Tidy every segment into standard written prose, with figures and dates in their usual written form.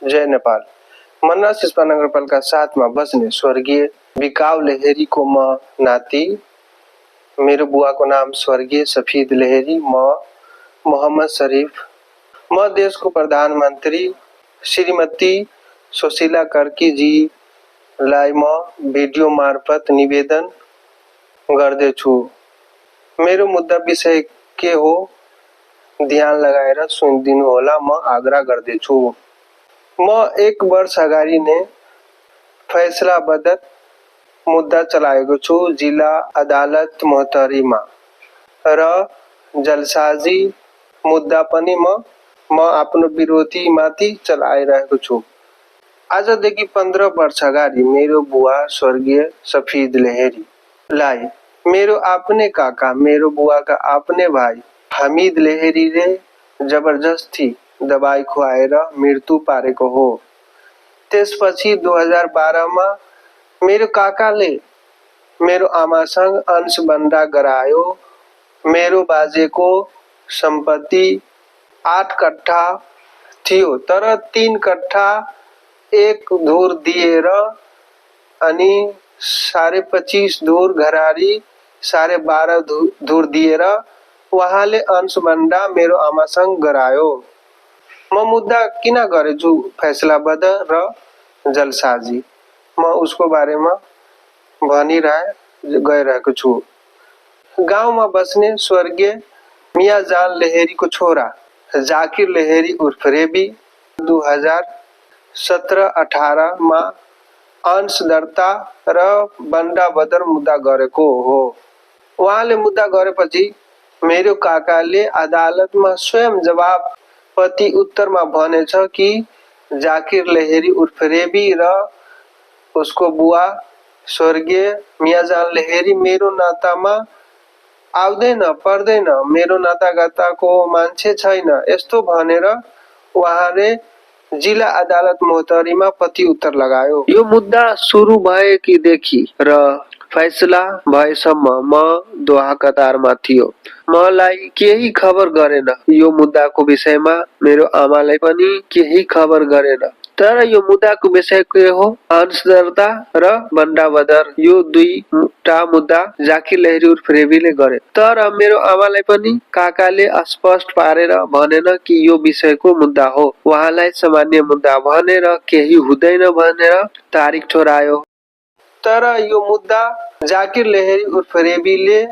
जय नेपाल। मन्ना सिस्पा नगरपालिका 7 मा बस्ने स्वर्गीय बिकाउ लेहेरीको म नाति। मेरो बुवाको नाम स्वर्गीय सफीद लेहेरी, म मोहम्मद शरीफ। म देशको प्रधानमन्त्री श्रीमती सुशीला कार्की जीलाई म भिडियो मार्फत निवेदन गर्दैछु। मेरो मुद्दा विषय के हो ध्यान लगाएर सुनिदिनु होला, म आग्रह गर्दैछु। म 1 वर्ष अगाडि नै फैसलाबद्ध मुद्दा चलाएको छु जिल्ला अदालत मोहतरीमा र जलसाजी मुद्दा पनि म आफ्नो विरोधीमाथि चलाइरहेको छु। आजदेखि 15 वर्ष अगाडि मेरो बुवा स्वर्गीय सफीद लेहेरीलाई मेरो आफ्नै काका, मेरो बुवाका आफ्नै भाइ हमीद लेहेरीले जबरजस्ती दबाई खुवाएर मृत्यु पारेको हो। त्यसपछि 2012 मा मेरो काकाले मेरो आमासँग अंशबन्दा गरायो। मेरो बाजेको सम्पत्ति 8 कट्ठा थियो, तर 3 कट्ठा 1 धुर दिएर अनि 25.5 धुर घरारी 12.5 धुर दिएर उहाँले अंशबन्दा मेरो आमासँग गरायो। म मुद्दा किन गरेछु फैसलाबद्ध र जलसाजी, म उसको बारेमा गइरहेको छु। गाउँमा बस्ने स्वर्गीय मियाजान लेहेरीको छोरा जाकिर लेहेरी उर्फ रेबी 2017-18 मा अंश दर्ता र बन्दा बदर मुद्दा गरेको हो। उहाँले मुद्दा गरेपछि मेरो काकाले अदालतमा स्वयं जवाब पति उत्तरमा भनेछ कि जाकिर लेहेरी उर्फ रेबी र उसको बुवा स्वर्गीय मियाजान लेहेरी मेरो नातामा आउँदैन पर्दैन, मेरो नातागाताको मान्छे छैन, यस्तो भनेर उहाँले जिल्ला अदालत मोहतरीमा पति उत्तर लगायो। यो मुद्दा सुरु भएदेखि र फैसला भएसम्म म दोहा कतारमा थियो। मलाई केही खबर गरेन। यो मुद्दाको विषयमा मेरो आमालाई पनि केही खबर गरेन। तर यो मुद्दाको विषय के हो अंश दर्ता र बन्दा बदर, यो दुईटा मुद्दा जाकिर लेहेरी उर्फ रेबीले गरे। तर मेरो आमालाई पनि काकाले स्पष्ट पारेर भनेन कि यो विषयको मुद्दा हो। उहाँलाई सामान्य मुद्दा भनेर केही हुँदैन भनेर तारिक ठहरायो। तर यो मुद्दा जाकिर लेहेरी उर्फ रेबीले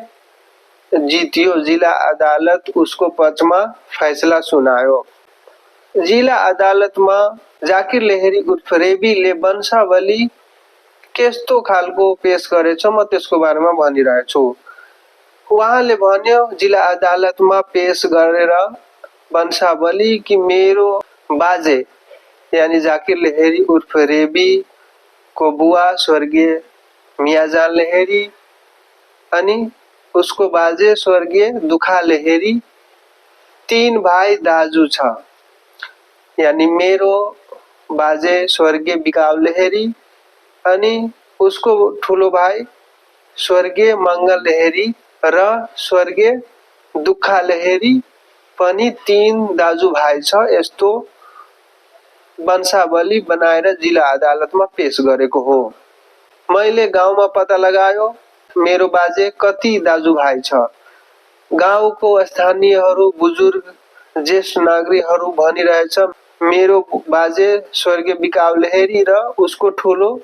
जित्यो। जिल्ला अदालत उसको पक्षमा फैसला सुनायो। जिल्ला अदालतमा जाकिर लेहेरी उर्फ रेबीले वंशावली कस्तो खालको पेश गरेछ म त्यसको बारेमा भनिरहेछु। उहाँले भन्यो जिल्ला अदालतमा पेश गरेर वंशावली कि मेरो बाजे यानी जाकिर लेहेरी उर्फ रेबी को बुवा स्वर्गीय मियाजान लेहेरी अनि उसको बाजे स्वर्गीय दुखा लेहेरी 3 भाइ दाजु छ। यानी मेरो बाजे स्वर्गीय बिकाउ लेहेरी अनि उसको ठुलो भाइ स्वर्गीय मंगल लेहेरी र स्वर्गीय दुखा लेहेरी पनि 3 दाजु भाइ छ। यस्तो वंशावली बनाएर जिल्ला अदालतमा पेश गरेको हो। मैले गाउँमा पत्ता लगायो मेरो बाजे कति दाजु भाइ छ। गाउँको स्थानीयहरू, बुजुर्ग, ज्येष्ठ नागरिकहरू भनिरहेछ मेरो बाजे स्वर्गीय बिकाउ लेहेरी र उसको ठुलो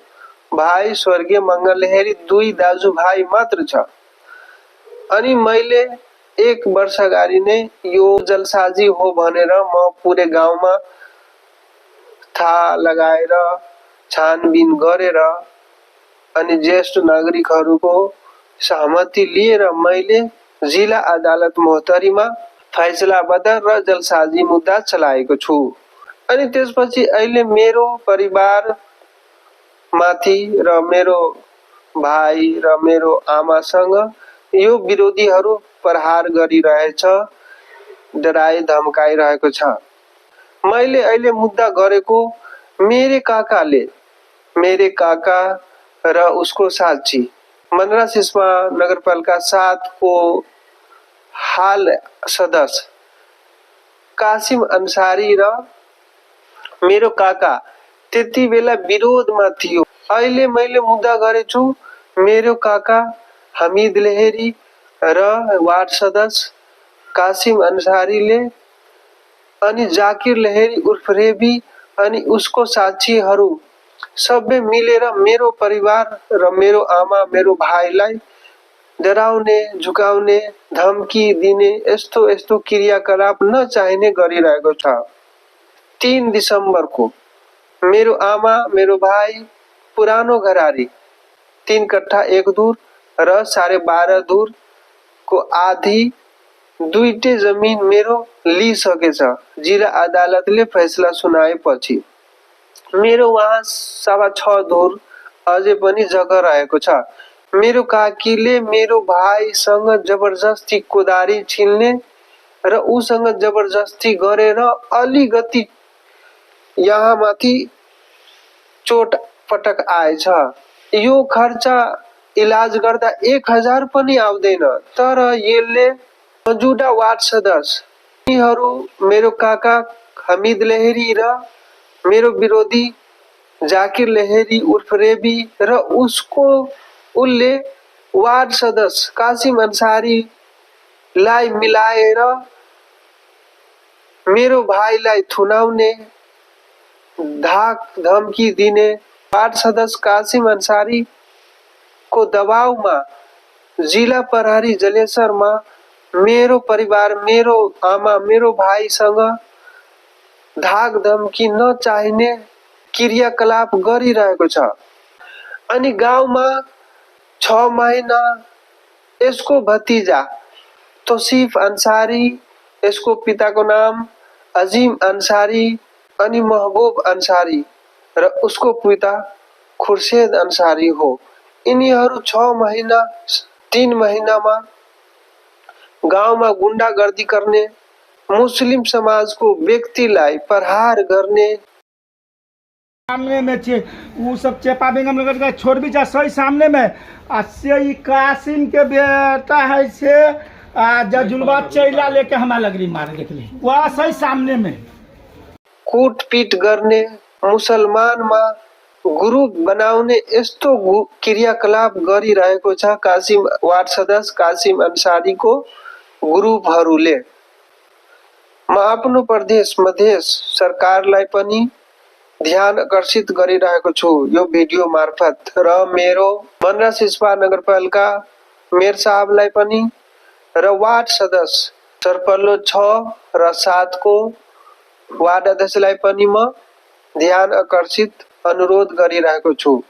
भाइ स्वर्गीय मंगल लेहेरी 2 दाजु भाइ मात्र छ। अनि मैले 1 वर्ष अगाडि नै यो जलसाजी हो भनेर म पुरै गाउँमा थाहा लगाएर छानबिन गरेर अनि ज्येष्ठ नागरिकहरूको सहमति लिएर मैले जिल्ला अदालत मोहतरीमा फैसलाबद्ध र जलसाजी मुद्दा चलाएको छु। अनि त्यसपछि अहिले मेरो परिवार माथि र मेरो भाइ र मेरो आमासँग यो विरोधीहरू प्रहार गरिरहेछ, डराई धम्काइरहेको छ। मैले अहिले मुद्दा गरेको मेरे काका र उसको साक्षी मन्ना सिस्पा नगरपालिका 7 को हाल सदस्य कासिम अंसारी र मेरो काका त्यति बेला विरोधमा थियो। अहिले मैले मुद्दा गरेछु मेरो काका हमिद लेहेरी र वार्ड सदस्य कासिम अन्सारीले अनि जाकिर लेहेरी उर्फ रेबी अनि उसको साक्षीहरू सबै मिलेर मेरो परिवार र मेरो आमा मेरो भाइलाई डराउने झुकाउने धम्की दिने यस्तो यस्तो क्रियाकलाप नचाहिने गरिरहेको छ। 3 दिसम्बरको मेरो आमा मेरो भाइ पुरानो घरारी 3 कट्ठा 1 दूर र 12.5 दूर को आधी दुईटै जमिन मेरो लिइसकेछ। जिल्ला अदालतले फैसला सुनाएपछि मेरो वहाँ 6.25 दूर अझै पनि जग्गा रहेको छ। मेरो काकीले मेरो भाइसँग जबरजस्ती कोदारी छिल्ने र उसँग जबरजस्ती गरेर अलिकति यहाँ माथि चोट पटक आएछ। यो खर्च इलाज गर्दा 1000 पनि आउँदैन। तर यसले मौजूदा वार्ड सदस्य यिनीहरू मेरो काका हमिद लेहेरी र मेरो विरोधी जाकिर लेहेरी उर्फ रेबी र उसले वार्ड सदस्य कासिम अन्सारीलाई मिलाएर मेरो भाइलाई थुनाउने धाक धम्की दिने वार्ड सदस्य कासिम अन्सारी को दबावमा जिल्ला प्रहरी जलेसरमा मेरो परिवार मेरो आमा मेरो भाइसँग धाक धम्की नचाहिने क्रियाकलाप गरिरहेको छ। अनि गाउँमा 6 महिना यसको भतिजा तोसिफ अन्सारी, यसको पिताको नाम अजीम अन्सारी अनि महबूब अन्सारी र उसको पिता खुर्सेद अन्सारी हो। यिनीहरू 6 महिना 3 महिनामा गाउँमा गुण्डागर्दी गर्ने मुस्लिम समाजको व्यक्तिलाई प्रहार गर्ने सामने में छे वो सब चेपा बेगम लगा के छोड़ भी जा सही सामने में से कासिम के बेटा है से जजुलबा चैला लेके हमारा लगरी मार देख ली वहाँ सही सामने में कूटपीट गर्ने मुसलमानमा ग्रुप बनाउने यस्तो क्रियाकलाप गरिरहेको छ कासिम वार्ड सदस्य कासिम अन्सारीको ग्रुपहरूले। म आफ्नो प्रदेश मधेस सरकारलाई पनि ध्यान आकर्षित गरिरहेको छु यो भिडियो मार्फत र मेरो मनरा सिस्पा नगरपालिका मेयर साहबलाई पनि र वार्ड सदस्य सरपल्लो 6 र 7 को वार्ड अध्यक्षलाई पनि म ध्यान आकर्षित अनुरोध गरिरहेको छु।